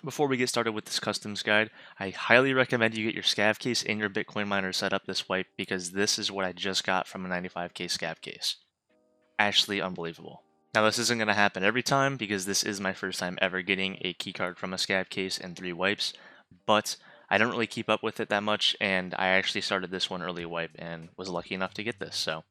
Before we get started with this customs guide, I highly recommend you get your scav case and your Bitcoin miner set up this wipe because this is what I just got from a 95k scav case. Actually unbelievable. Now this isn't going to happen every time because this is my first time ever getting a keycard from a scav case and 3 wipes, but I don't really keep up with it that much, and I actually started this one early wipe and was lucky enough to get this, so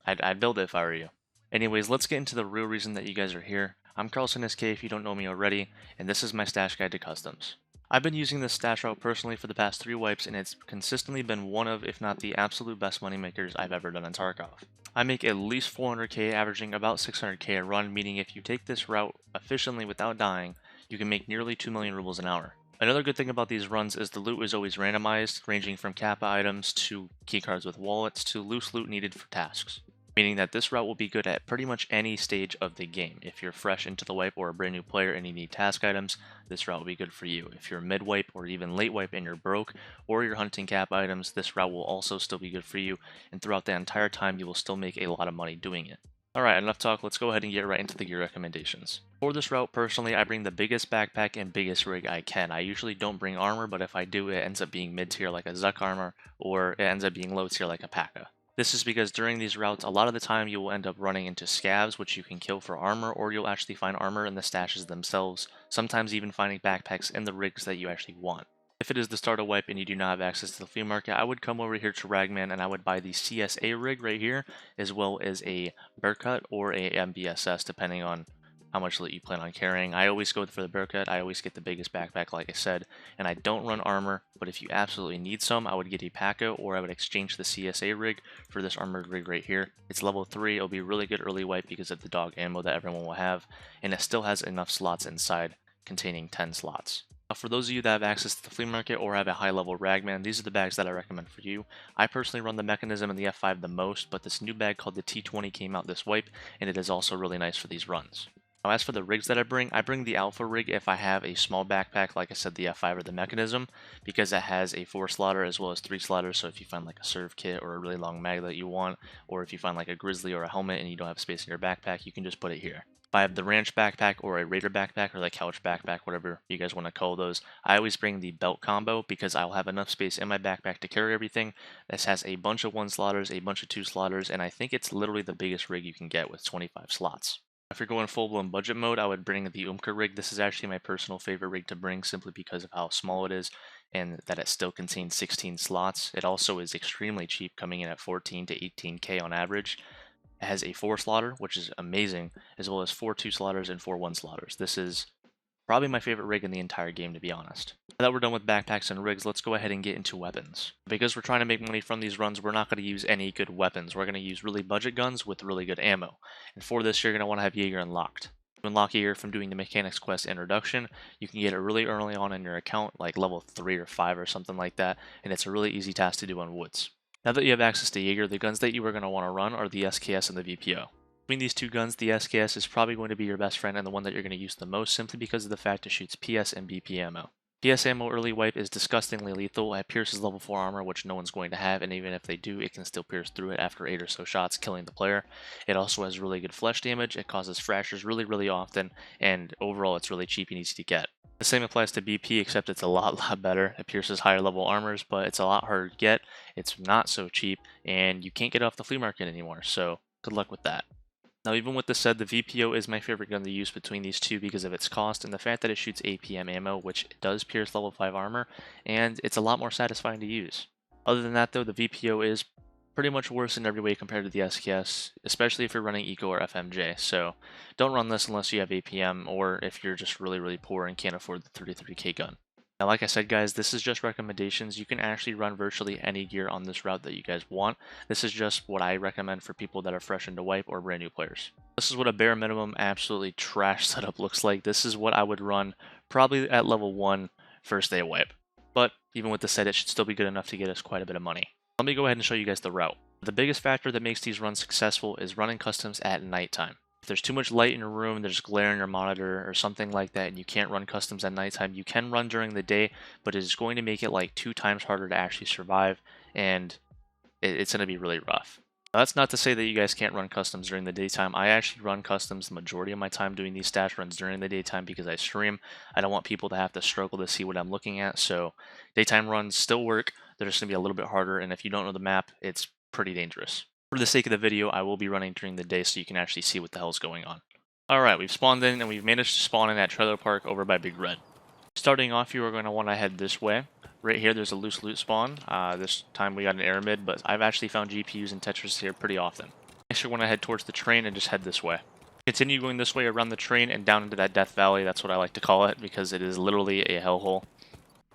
I'd build it if I were you. Anyways, let's get into the real reason that you guys are here. I'm Carlson SK if you don't know me already, and this is my stash guide to customs. I've been using this stash route personally for the past 3 wipes, and it's consistently been one of, if not the absolute best moneymakers I've ever done in Tarkov. I make at least 400k, averaging about 600k a run, meaning if you take this route efficiently without dying, you can make nearly 2 million rubles an hour. Another good thing about these runs is the loot is always randomized, ranging from Kappa items to keycards with wallets to loose loot needed for tasks. Meaning that this route will be good at pretty much any stage of the game. If you're fresh into the wipe or a brand new player and you need task items, this route will be good for you. If you're mid wipe or even late wipe and you're broke, or you're hunting cap items, this route will also still be good for you, and throughout the entire time you will still make a lot of money doing it. Alright, enough talk, let's go ahead and get right into the gear recommendations. For this route, personally, I bring the biggest backpack and biggest rig I can. I usually don't bring armor, but if I do, it ends up being mid tier like a Zuck armor, or it ends up being low tier like a P.A.K.A. This is because during these routes, a lot of the time you will end up running into scavs, which you can kill for armor, or you'll actually find armor in the stashes themselves, sometimes even finding backpacks in the rigs that you actually want. If it is the start of wipe and you do not have access to the flea market, I would come over here to Ragman and I would buy the CSA rig right here, as well as a Burkut or a MBSS, depending on how much loot you plan on carrying. I always go for the Burkut, I always get the biggest backpack like I said, and I don't run armor, but if you absolutely need some, I would get a P.A.K.A. or I would exchange the CSA rig for this armored rig right here. It's level 3, it'll be really good early wipe because of the dog ammo that everyone will have, and it still has enough slots inside, containing 10 slots. Now, for those of you that have access to the flea market or have a high level ragman, these are the bags that I recommend for you. I personally run the mechanism and the F5 the most, but this new bag called the T20 came out this wipe, and it is also really nice for these runs. Now, as for the rigs that I bring the alpha rig if I have a small backpack, like I said, the F5 or the mechanism, because it has a 4 slaughter as well as 3 slaughters, so if you find like a serve kit or a really long mag that you want, or if you find like a grizzly or a helmet and you don't have space in your backpack, you can just put it here. If I have the ranch backpack or a raider backpack or the couch backpack, whatever you guys want to call those, I always bring the belt combo because I'll have enough space in my backpack to carry everything. This has a bunch of 1 slaughters, a bunch of 2 slaughters, and I think it's literally the biggest rig you can get with 25 slots. If you're going full-blown budget mode, I would bring the rig. This is actually my personal favorite rig to bring simply because of how small it is and that it still contains 16 slots. It also is extremely cheap, coming in at 14 to 18k on average. It has a 4 slaughter, which is amazing, as well as 4 2 slaughters and 4 1 slaughters. This is probably my favorite rig in the entire game, to be honest. Now that we're done with backpacks and rigs, let's go ahead and get into weapons. Because we're trying to make money from these runs, we're not going to use any good weapons. We're going to use really budget guns with really good ammo. And for this, you're going to want to have Jaeger unlocked. To unlock Jaeger from doing the Mechanics Quest introduction, you can get it really early on in your account, like level 3 or 5 or something like that, and it's a really easy task to do on woods. Now that you have access to Jaeger, the guns that you are going to want to run are the SKS and the VPO. Between these two guns, the SKS is probably going to be your best friend and the one that you're going to use the most simply because of the fact it shoots PS and BP ammo. PS ammo early wipe is disgustingly lethal. It pierces level 4 armor, which no one's going to have, and even if they do, it can still pierce through it after 8 or so shots, killing the player. It also has really good flesh damage, it causes fractures really often, and overall it's really cheap and easy to get. The same applies to BP, except it's a lot better. It pierces higher level armors, but it's a lot harder to get, it's not so cheap, and you can't get it off the flea market anymore, so good luck with that. Now, even with this said, the VPO is my favorite gun to use between these two because of its cost and the fact that it shoots APM ammo, which does pierce level 5 armor, and it's a lot more satisfying to use. Other than that though, the VPO is pretty much worse in every way compared to the SKS, especially if you're running Eco or FMJ, so don't run this unless you have APM or if you're just really poor and can't afford the 33k gun. Now, like I said, guys, this is just recommendations. You can actually run virtually any gear on this route that you guys want. This is just what I recommend for people that are fresh into wipe or brand new players. This is what a bare minimum absolutely trash setup looks like. This is what I would run probably at level 1 first day of wipe. But even with this set, it should still be good enough to get us quite a bit of money. Let me go ahead and show you guys the route. The biggest factor that makes these runs successful is running customs at nighttime. If there's too much light in your room, there's glare in your monitor or something like that, and you can't run customs at nighttime, you can run during the day, but it's going to make it like 2 times harder to actually survive, and it's going to be really rough. Now, that's not to say that you guys can't run customs during the daytime. I actually run customs the majority of my time doing these stash runs during the daytime because I stream. I don't want people to have to struggle to see what I'm looking at, so daytime runs still work. They're just going to be a little bit harder, and if you don't know the map, it's pretty dangerous. For the sake of the video, I will be running during the day so you can actually see what the hell's going on. Alright, we've spawned in, and we've managed to spawn in that trailer park over by Big Red. Starting off, you are going to want to head this way. Right here, there's a loose loot spawn. This time we got an aramid, but I've actually found GPUs and Tetris here pretty often. Next, you want to head towards the train and just head this way. Continue going this way around the train and down into that Death Valley. That's what I like to call it because it is literally a hellhole.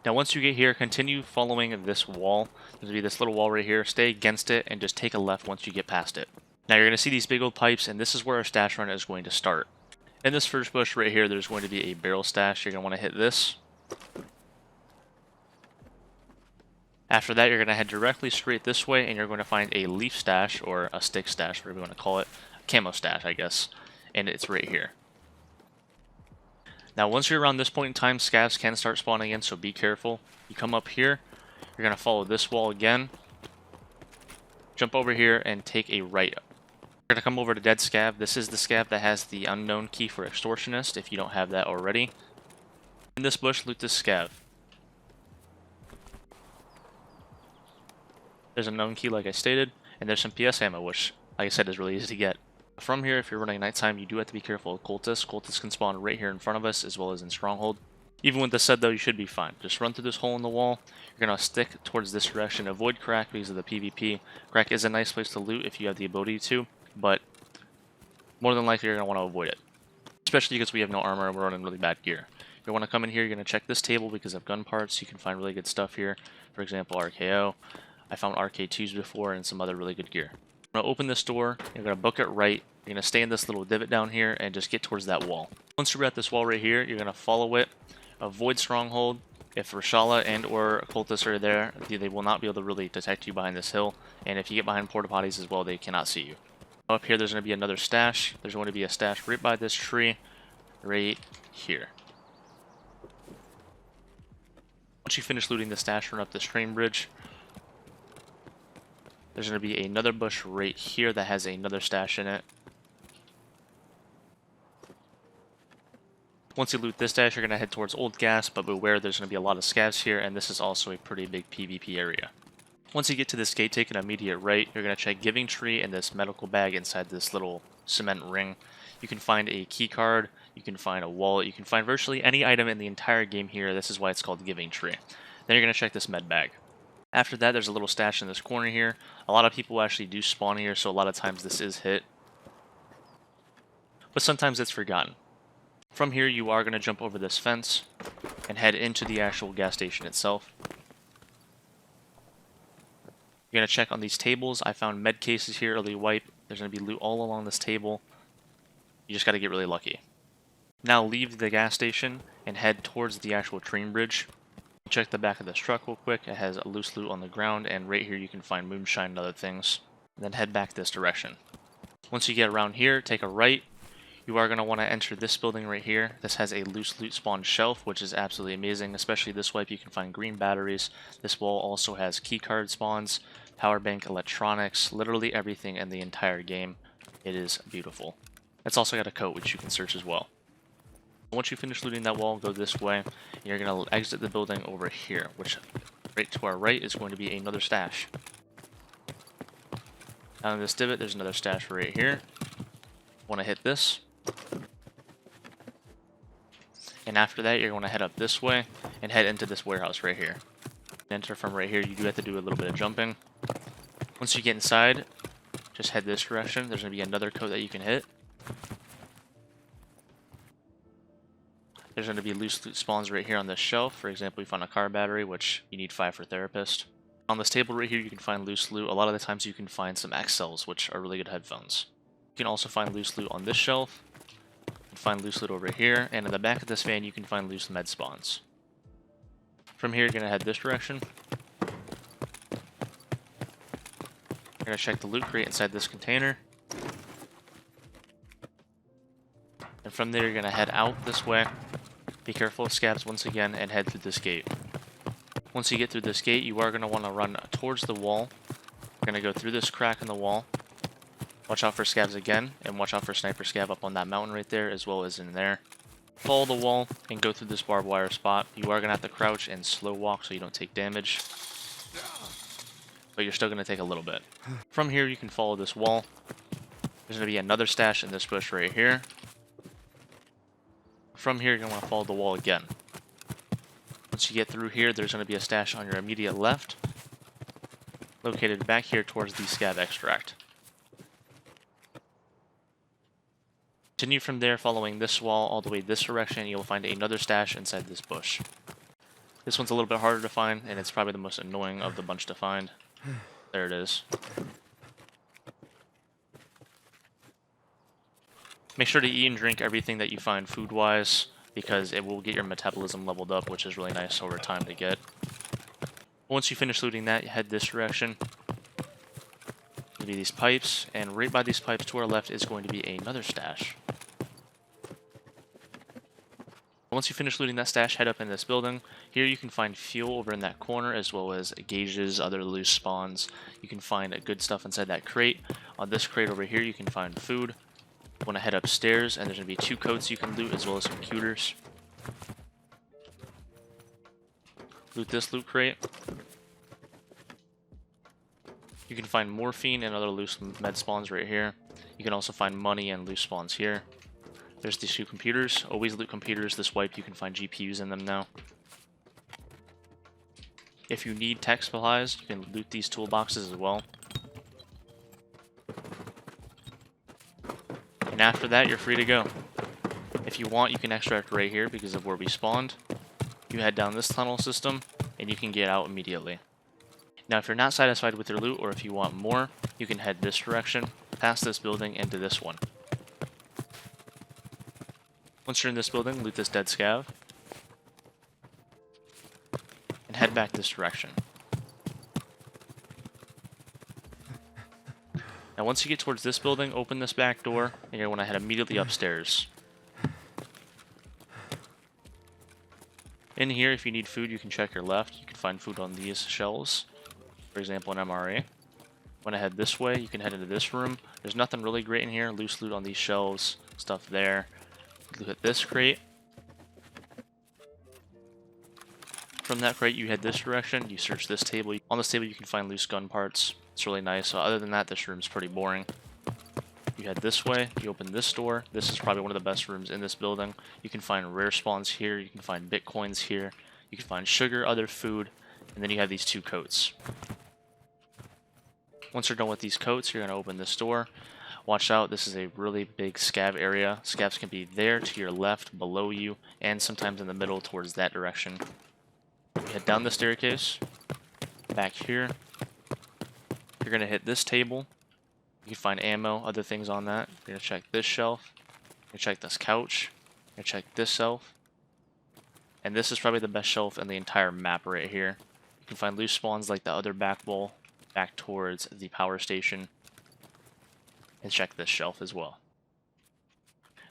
Now, once you get here, continue following this wall. There's going to be this little wall right here. Stay against it and just take a left once you get past it. Now, you're going to see these big old pipes, and this is where our stash run is going to start. In this first bush right here, there's going to be a barrel stash. You're going to want to hit this. After that, you're going to head directly straight this way, and you're going to find a leaf stash, or a stick stash, whatever you want to call it. A camo stash, I guess. And it's right here. Now, once you're around this point in time, scavs can start spawning in, so be careful. You come up here, you're going to follow this wall again. Jump over here and take a right. You're going to come over to Dead Scav. This is the scav that has the unknown key for Extortionist, if you don't have that already. In this bush, loot this scav. There's a known key like I stated, and there's some PS ammo, which, like I said, is really easy to get. From here, if you're running nighttime, you do have to be careful of cultists. Cultists can spawn right here in front of us, as well as in Stronghold. Even with this said, though, you should be fine. Just run through this hole in the wall. You're going to stick towards this direction. Avoid crack because of the PvP. Crack is a nice place to loot if you have the ability to, but more than likely you're going to want to avoid it. Especially because we have no armor and we're running really bad gear. You want to come in here, you're going to check this table because of gun parts. You can find really good stuff here. For example, RKO. I found RK2s before and some other really good gear. I'm going to open this door, you're going to book it right, you're going to stay in this little divot down here and just get towards that wall. Once you're at this wall right here, you're going to follow it, avoid Stronghold. If Rashala and or cultists are there, they will not be able to really detect you behind this hill, and if you get behind porta potties as well, they cannot see you. Up here, there's going to be another stash. There's going to be a stash right by this tree, right here. Once you finish looting the stash, run up this train bridge. There's going to be another bush right here that has another stash in it. Once you loot this stash, you're going to head towards Old Gas, but beware, there's going to be a lot of scavs here, and this is also a pretty big PvP area. Once you get to this gate, take an immediate right. You're going to check Giving Tree and this medical bag inside this little cement ring. You can find a key card, you can find a wallet, you can find virtually any item in the entire game here. This is why it's called Giving Tree. Then you're going to check this med bag. After that, there's a little stash in this corner here. A lot of people actually do spawn here, so a lot of times this is hit. But sometimes it's forgotten. From here, you are going to jump over this fence and head into the actual gas station itself. You're going to check on these tables. I found med cases here, early wipe. There's going to be loot all along this table. You just got to get really lucky. Now leave the gas station and head towards the actual train bridge. Check the back of this truck real quick. It has a loose loot on the ground, and right here you can find moonshine and other things. And then head back this direction. Once you get around here, take a right. You are going to want to enter this building right here. This has a loose loot spawn shelf, which is absolutely amazing. Especially this wipe, you can find green batteries. This wall also has keycard spawns, power bank, electronics, literally everything in the entire game. It is beautiful. It's also got a coat, which you can search as well. Once you finish looting that wall, go this way, and you're going to exit the building over here, which right to our right is going to be another stash. Down in this divot, there's another stash right here. Want to hit this. And after that, you're going to head up this way and head into this warehouse right here. Enter from right here. You do have to do a little bit of jumping. Once you get inside, just head this direction. There's going to be another coat that you can hit. There's going to be loose loot spawns right here on this shelf. For example, you find a car battery, which you need 5 for therapist. On this table right here, you can find loose loot. A lot of the times you can find some X-Cells, which are really good headphones. You can also find loose loot on this shelf. You can find loose loot over here. And in the back of this van, you can find loose med spawns. From here, you're going to head this direction. You're going to check the loot crate inside this container. And from there, you're going to head out this way. Be careful of scavs once again and head through this gate. Once you get through this gate, you are going to want to run towards the wall. You're going to go through this crack in the wall. Watch out for scavs again, and watch out for sniper scav up on that mountain right there, as well as in there. Follow the wall and go through this barbed wire spot. You are going to have to crouch and slow walk so you don't take damage, but you're still going to take a little bit. From here, you can follow this wall. There's going to be another stash in this bush right here. From here, you're going to want to follow the wall again. Once you get through here, there's going to be a stash on your immediate left, located back here towards the scav extract. Continue from there, following this wall all the way this direction, you'll find another stash inside this bush. This one's a little bit harder to find, and it's probably the most annoying of the bunch to find. There it is. Make sure to eat and drink everything that you find food-wise, because it will get your metabolism leveled up, which is really nice over time to get. Once you finish looting that, you head this direction. There'll be these pipes, and right by these pipes to our left is going to be another stash. Once you finish looting that stash, head up in this building. Here you can find fuel over in that corner, as well as gauges, other loose spawns. You can find good stuff inside that crate. On this crate over here, you can find food. You want to head upstairs, and there's going to be 2 coats you can loot, as well as computers. Loot this loot crate. You can find morphine and other loose med spawns right here. You can also find money and loose spawns here. There's these 2 computers. Always loot computers. This wipe, you can find GPUs in them now. If you need tech supplies, you can loot these toolboxes as well. And after that, you're free to go. If you want, you can extract right here because of where we spawned. You head down this tunnel system, and you can get out immediately. Now, if you're not satisfied with your loot, or if you want more, you can head this direction, past this building, into this one. Once you're in this building, loot this dead scav, and head back this direction. Now once you get towards this building, open this back door, and you're going to head immediately upstairs. In here, if you need food, you can check your left. You can find food on these shelves, for example, an MRA. Want to head this way, you can head into this room. There's nothing really great in here. Loose loot on these shelves, stuff there. Look at this crate. From that crate, you head this direction. You search this table. On this table, you can find loose gun parts. It's really nice. So other than that, this room's pretty boring. You head this way. You open this door. This is probably one of the best rooms in this building. You can find rare spawns here. You can find bitcoins here. You can find sugar, other food, and then you have these 2 coats. Once you're done with these coats, you're going to open this door. Watch out, this is a really big scav area. Scavs can be there, to your left, below you, and sometimes in the middle towards that direction. You head down the staircase, back here. You're going to hit this table. You can find ammo, other things on that. You're going to check this shelf. You're going to check this couch. You're going to check this shelf. And this is probably the best shelf in the entire map right here. You can find loose spawns like the other back wall, back towards the power station. And check this shelf as well.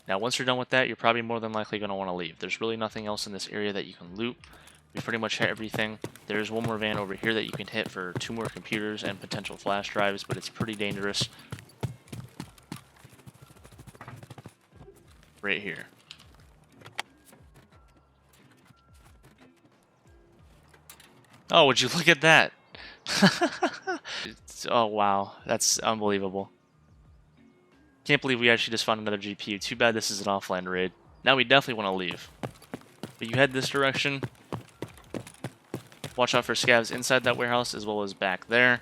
Now once you're done with that, you're probably more than likely going to want to leave. There's really nothing else in this area that you can loot. We pretty much hit everything. There's one more van over here that you can hit for 2 more computers and potential flash drives, but it's pretty dangerous. Right here. Oh, would you look at that? Oh wow, that's unbelievable. Can't believe we actually just found another GPU. Too bad this is an offline raid. Now we definitely want to leave. But you head this direction. Watch out for scavs inside that warehouse as well as back there.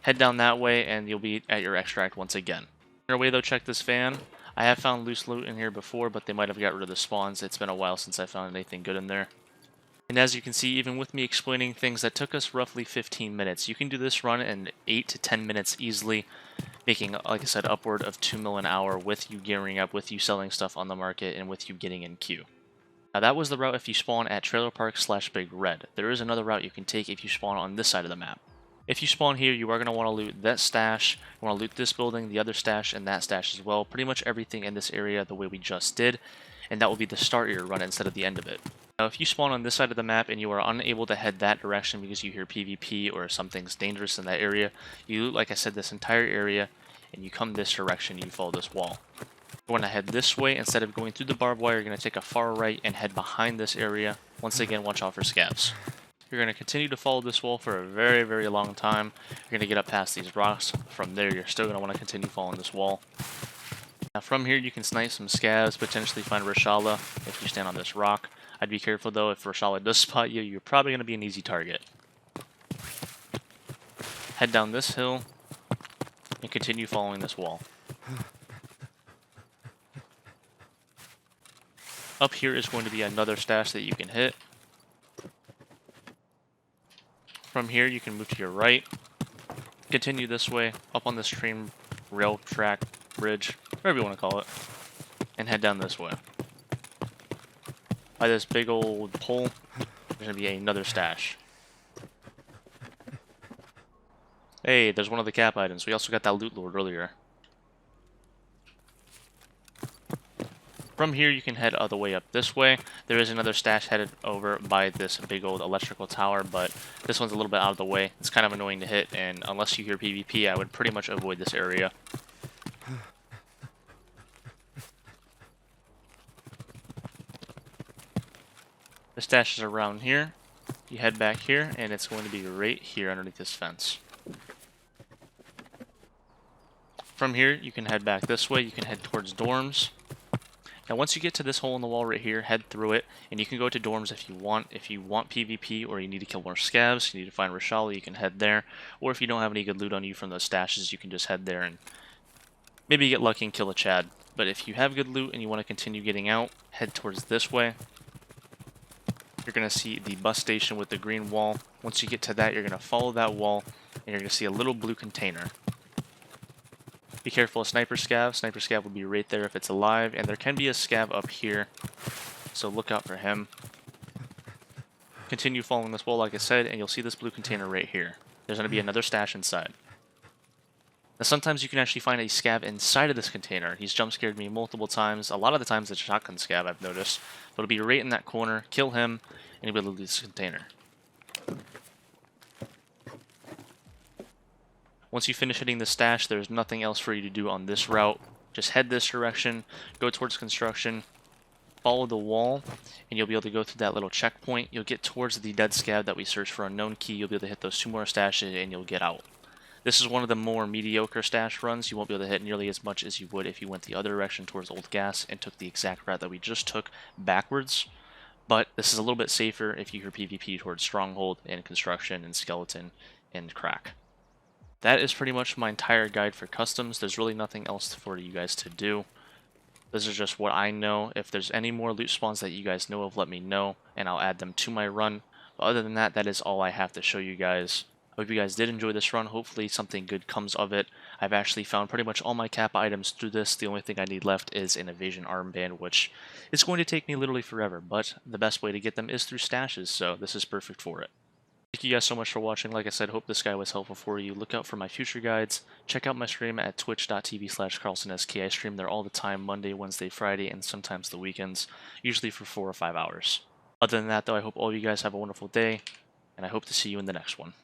Head down that way and you'll be at your extract once again. On your way though, check this van. I have found loose loot in here before, but they might have got rid of the spawns. It's been a while since I found anything good in there. And as you can see, even with me explaining things, that took us roughly 15 minutes. You can do this run in 8 to 10 minutes easily, making, like I said, upward of 2 mil an hour with you gearing up, with you selling stuff on the market, and with you getting in queue. Now that was the route if you spawn at Trailer Park / Big Red. There is another route you can take if you spawn on this side of the map. If you spawn here, you are going to want to loot that stash, you want to loot this building, the other stash, and that stash as well. Pretty much everything in this area the way we just did, and that will be the start of your run instead of the end of it. Now if you spawn on this side of the map and you are unable to head that direction because you hear PvP or something's dangerous in that area, you loot, like I said, this entire area, and you come this direction, you follow this wall. You want to head this way. Instead of going through the barbed wire, you're going to take a far right and head behind this area. Once again, watch out for scavs. You're going to continue to follow this wall for a very, very long time. You're going to get up past these rocks. From there, you're still going to want to continue following this wall. Now from here, you can snipe some scavs, potentially find Reshala if you stand on this rock. I'd be careful though, if Reshala does spot you, you're probably going to be an easy target. Head down this hill and continue following this wall. Up here is going to be another stash that you can hit. From here, you can move to your right, continue this way, up on this train rail track, bridge, whatever you want to call it, and head down this way. By this big old pole, there's going to be another stash. Hey, there's one of the cap items. We also got that loot lord earlier. From here, you can head all the way up this way. There is another stash headed over by this big old electrical tower, but this one's a little bit out of the way. It's kind of annoying to hit, and unless you hear PvP, I would pretty much avoid this area. The stash is around here. You head back here, and it's going to be right here underneath this fence. From here, you can head back this way. You can head towards dorms. Now once you get to this hole in the wall right here, head through it, and you can go to dorms if you want. If you want PvP or you need to kill more scavs, you need to find Reshala, you can head there. Or if you don't have any good loot on you from those stashes, you can just head there and maybe get lucky and kill a Chad. But if you have good loot and you want to continue getting out, head towards this way. You're going to see the bus station with the green wall. Once you get to that, you're going to follow that wall, and you're going to see a little blue container. Be careful of sniper scav. Sniper scav will be right there if it's alive, and there can be a scav up here, so look out for him. Continue following this wall like I said, and you'll see this blue container right here. There's going to be another stash inside. Now sometimes you can actually find a scav inside of this container. He's jump scared me multiple times. A lot of the times it's a shotgun scav, I've noticed. But it'll be right in that corner. Kill him, and you'll be able to loot this container. Once you finish hitting the stash, there's nothing else for you to do on this route. Just head this direction, go towards construction, follow the wall, and you'll be able to go through that little checkpoint. You'll get towards the dead scav that we searched for unknown key. You'll be able to hit those 2 more stashes, and you'll get out. This is one of the more mediocre stash runs. You won't be able to hit nearly as much as you would if you went the other direction towards Old Gas and took the exact route that we just took backwards. But this is a little bit safer if you hear PvP towards Stronghold and Construction and Skeleton and Crack. That is pretty much my entire guide for customs. There's really nothing else for you guys to do. This is just what I know. If there's any more loot spawns that you guys know of, let me know, and I'll add them to my run. But other than that, that is all I have to show you guys. I hope you guys did enjoy this run. Hopefully something good comes of it. I've actually found pretty much all my Kappa items through this. The only thing I need left is an evasion armband, which is going to take me literally forever. But the best way to get them is through stashes, so this is perfect for it. Thank you guys so much for watching. Like I said, hope this guide was helpful for you. Look out for my future guides. Check out my stream at twitch.tv/CarlsonSK. I stream there all the time, Monday, Wednesday, Friday, and sometimes the weekends, usually for 4 or 5 hours. Other than that, though, I hope all you guys have a wonderful day, and I hope to see you in the next one.